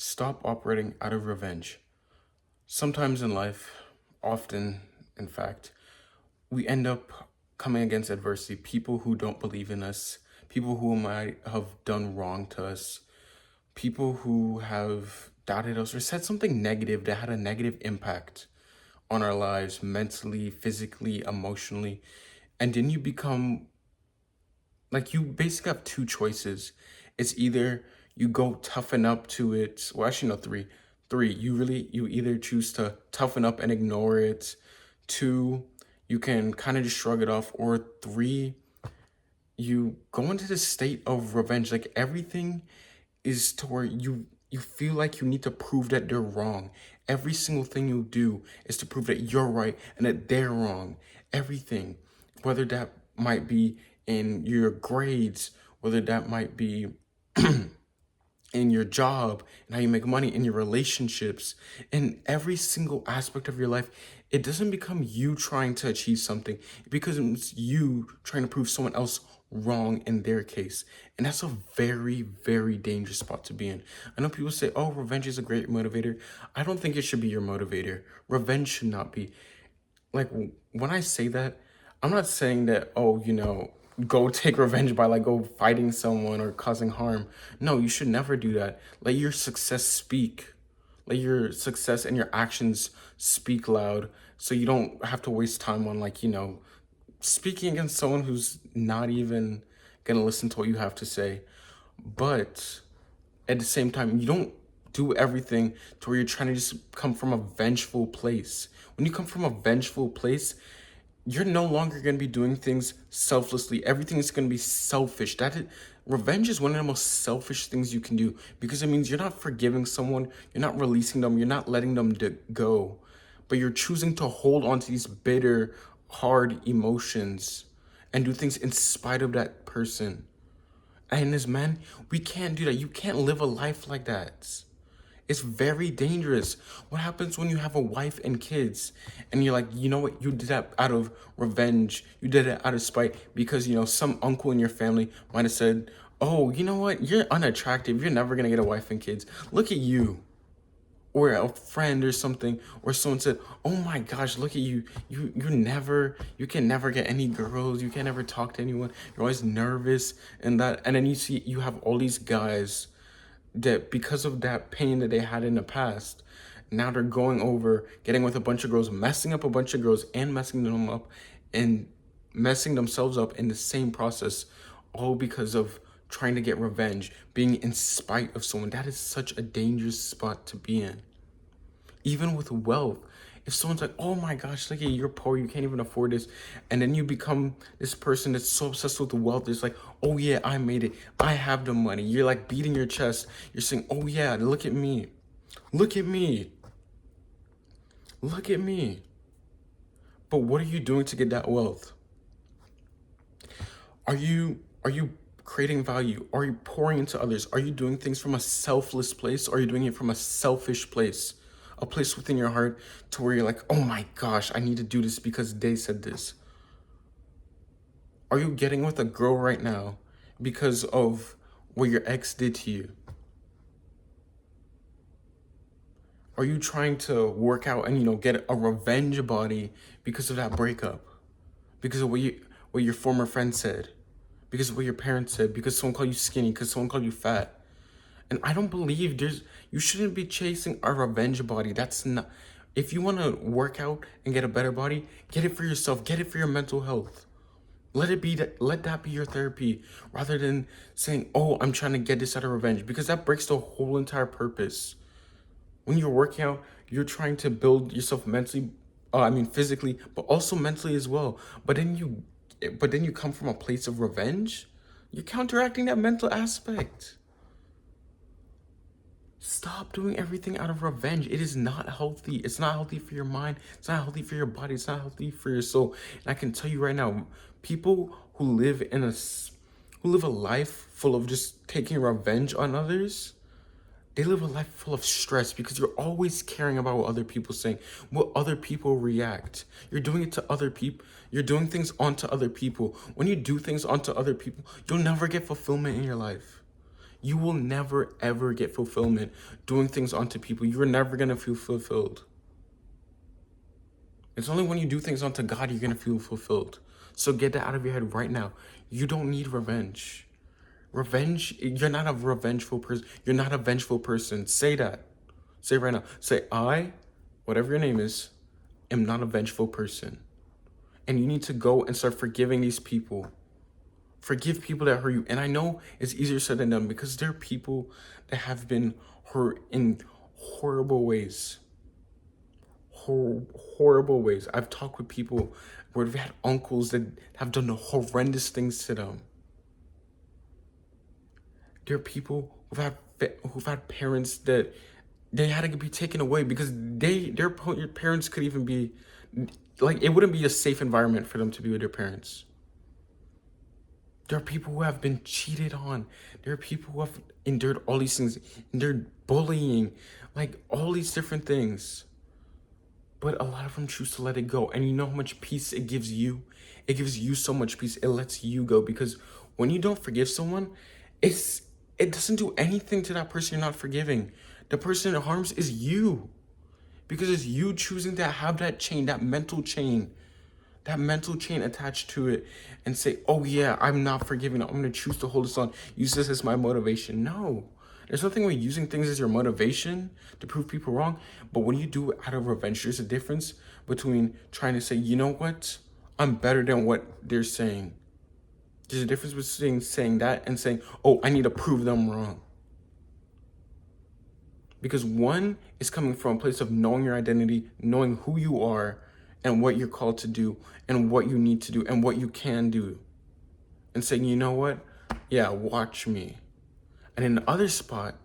Stop operating out of revenge. Sometimes in life, often, in fact, we end up coming against adversity. People who don't believe in us, people who might have done wrong to us, people who have doubted us or said something negative that had a negative impact on our lives mentally, physically, emotionally. And then you become like you basically have two choices. It's either you go toughen up to it. Well, actually, no, three. Three, you either choose to toughen up and ignore it. Two, you can kind of just shrug it off. Or three, you go into the state of revenge. Like everything is to where you feel like you need to prove that they're wrong. Every single thing you do is to prove that you're right and that they're wrong. Everything, whether that might be in your grades, whether that might be in your job and how you make money, in your relationships, in every single aspect of your life, it doesn't become you trying to achieve something. It becomes you trying to prove someone else wrong in their case. And that's a very, very dangerous spot to be in. I know people say, oh, revenge is a great motivator. I don't think it should be your motivator. Revenge should not be. Like, when I say that, I'm not saying that, oh, go take revenge by like go fighting someone or causing harm. No, you should never do that. Let your success speak. Let your success and your actions speak loud so you don't have to waste time on like, speaking against someone who's not even gonna listen to what you have to say. But at the same time, you don't do everything to where you're trying to just come from a vengeful place. When you come from a vengeful place, you're no longer going to be doing things selflessly. Everything is going to be selfish. Revenge is one of the most selfish things you can do because it means you're not forgiving someone, you're not releasing them, you're not letting them go, but you're choosing to hold on to these bitter, hard emotions and do things in spite of that person. And as men, we can't do that. You can't live a life like that. It's very dangerous. What happens when you have a wife and kids and you're like, you know what, you did that out of revenge. You did it out of spite because, some uncle in your family might have said, oh, you know what, you're unattractive. You're never going to get a wife and kids. Look at you. Or a friend or something, or someone said, oh my gosh, look at you. You can never get any girls. You can never talk to anyone. You're always nervous and that. And then you have all these guys that because of that pain that they had in the past, now they're going over, getting with a bunch of girls, messing up a bunch of girls and messing them up and messing themselves up in the same process, all because of trying to get revenge, being in spite of someone. That is such a dangerous spot to be in. Even with wealth, if someone's like, oh my gosh, look at you, you're poor, you can't even afford this. And then you become this person that's so obsessed with the wealth. It's like, oh yeah, I made it. I have the money. You're like beating your chest. You're saying, oh yeah, look at me. Look at me. Look at me. But what are you doing to get that wealth? Are you creating value? Are you pouring into others? Are you doing things from a selfless place? Or are you doing it from a selfish place? A place within your heart to where you're like, oh my gosh, I need to do this because they said this. Are you getting with a girl right now because of what your ex did to you? Are you trying to work out and get a revenge body because of that breakup? Because of what your former friend said? Because of what your parents said? Because someone called you skinny? Because someone called you fat? And I don't believe you shouldn't be chasing a revenge body. That's not, if you want to work out and get a better body, get it for yourself, get it for your mental health. Let that be your therapy rather than saying, oh, I'm trying to get this out of revenge, because that breaks the whole entire purpose. When you're working out, you're trying to build yourself mentally, physically, but also mentally as well. But then you come from a place of revenge. You're counteracting that mental aspect. Stop doing everything out of revenge. It is not healthy. It's not healthy for your mind. It's not healthy for your body. It's not healthy for your soul. And I can tell you right now, people who live a life full of just taking revenge on others, they live a life full of stress because you're always caring about what other people saying, what other people react. You're doing it to other people. You're doing things onto other people. When you do things onto other people, you'll never get fulfillment in your life. You will never, ever get fulfillment doing things onto people. You're never going to feel fulfilled. It's only when you do things onto God you're going to feel fulfilled. So get that out of your head right now. You don't need revenge. Revenge, you're not a revengeful person. You're not a vengeful person. Say that. Say it right now. Say, I, whatever your name is, am not a vengeful person. And you need to go and start forgiving these people. Forgive people that hurt you. And I know it's easier said than done because there are people that have been hurt in horrible ways. Horrible ways. I've talked with people where they've had uncles that have done horrendous things to them. There are people who've had parents that they had to be taken away because their parents could even be like, it wouldn't be a safe environment for them to be with their parents. There are people who have been cheated on. There are people who have endured all these things, endured bullying, like all these different things. But a lot of them choose to let it go. And you know how much peace it gives you? It gives you so much peace. It lets you go because when you don't forgive someone, it doesn't do anything to that person you're not forgiving. The person it harms is you. Because it's you choosing to have that chain, that mental chain attached to it and say, oh yeah, I'm not forgiving. I'm going to choose to hold this on. Use this as my motivation. No, there's nothing with using things as your motivation to prove people wrong. But when you do it out of revenge, there's a difference between trying to say, you know what? I'm better than what they're saying. There's a difference between saying that and saying, oh, I need to prove them wrong. Because one is coming from a place of knowing your identity, knowing who you are, and what you're called to do, and what you need to do, and what you can do. And saying, you know what? Yeah, watch me. And in the other spot,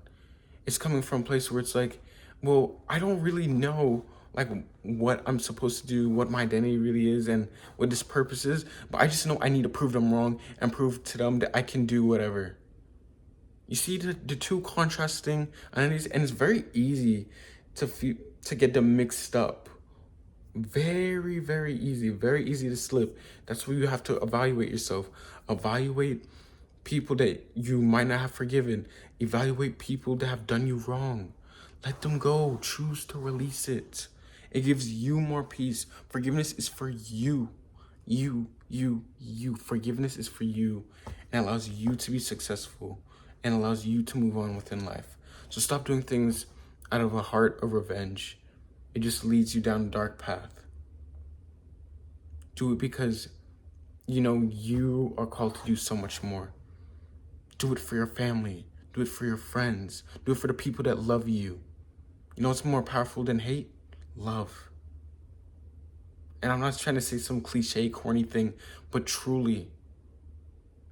it's coming from a place where it's like, well, I don't really know like what I'm supposed to do, what my identity really is, and what this purpose is. But I just know I need to prove them wrong and prove to them that I can do whatever. You see the two contrasting identities, and it's very easy to get them mixed up. Very, very easy to slip. That's where you have to evaluate yourself. Evaluate people that you might not have forgiven. Evaluate people that have done you wrong. Let them go. Choose to release it. It gives you more peace. Forgiveness is for you. You. Forgiveness is for you. And allows you to be successful. And allows you to move on within life. So stop doing things out of a heart of revenge. It just leads you down a dark path. Do it because you know you are called to do so much more. Do it for your family. Do it for your friends. Do it for the people that love you. You know what's more powerful than hate? Love. And I'm not trying to say some cliche, corny thing, but truly,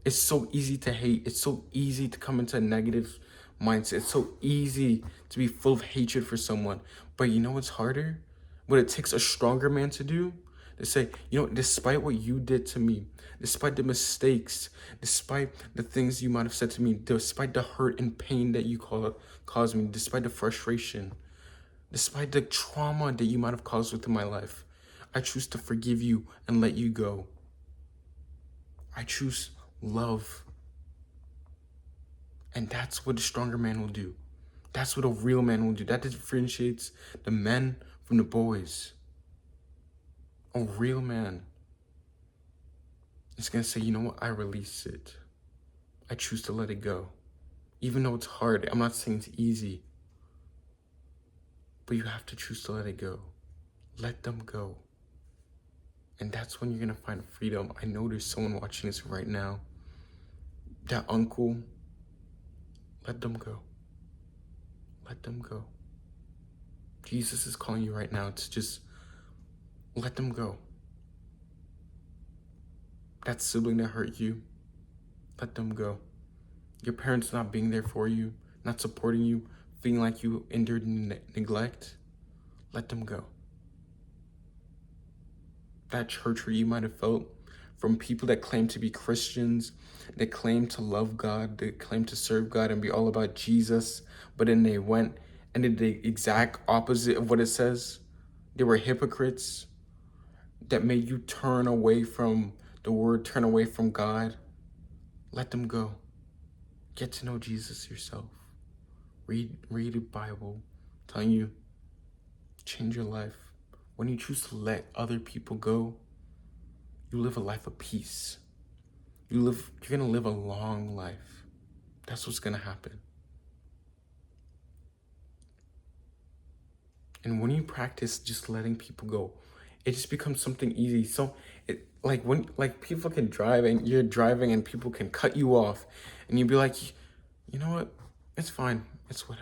it's so easy to hate. It's so easy to come into a negative mindset. It's so easy to be full of hatred for someone. But you know what's harder? What it takes a stronger man to do? To say, you know, despite what you did to me, despite the mistakes, despite the things you might have said to me, despite the hurt and pain that you caused me, despite the frustration, despite the trauma that you might have caused within my life, I choose to forgive you and let you go. I choose love. And that's what a stronger man will do. That's what a real man will do. That differentiates the men from the boys. A real man is going to say, you know what? I release it. I choose to let it go. Even though it's hard. I'm not saying it's easy. But you have to choose to let it go. Let them go. And that's when you're going to find freedom. I know there's someone watching this right now. That uncle, let them go. Let them go. Jesus is calling you right now to just let them go. That sibling that hurt you, let them go. Your parents not being there for you, not supporting you, feeling like you endured neglect, let them go. That church where you might have felt from people that claim to be Christians, that claim to love God, that claim to serve God and be all about Jesus, but then they went and did the exact opposite of what it says. They were hypocrites that made you turn away from the word, turn away from God. Let them go. get to know Jesus yourself. Read a Bible telling you change your life. When you choose to let other people go, you live a life of peace. You're gonna live a long life. That's what's gonna happen. And when you practice just letting people go, it just becomes something easy. So when people can drive and you're driving and people can cut you off and you'd be like, you know what? It's fine. It's whatever.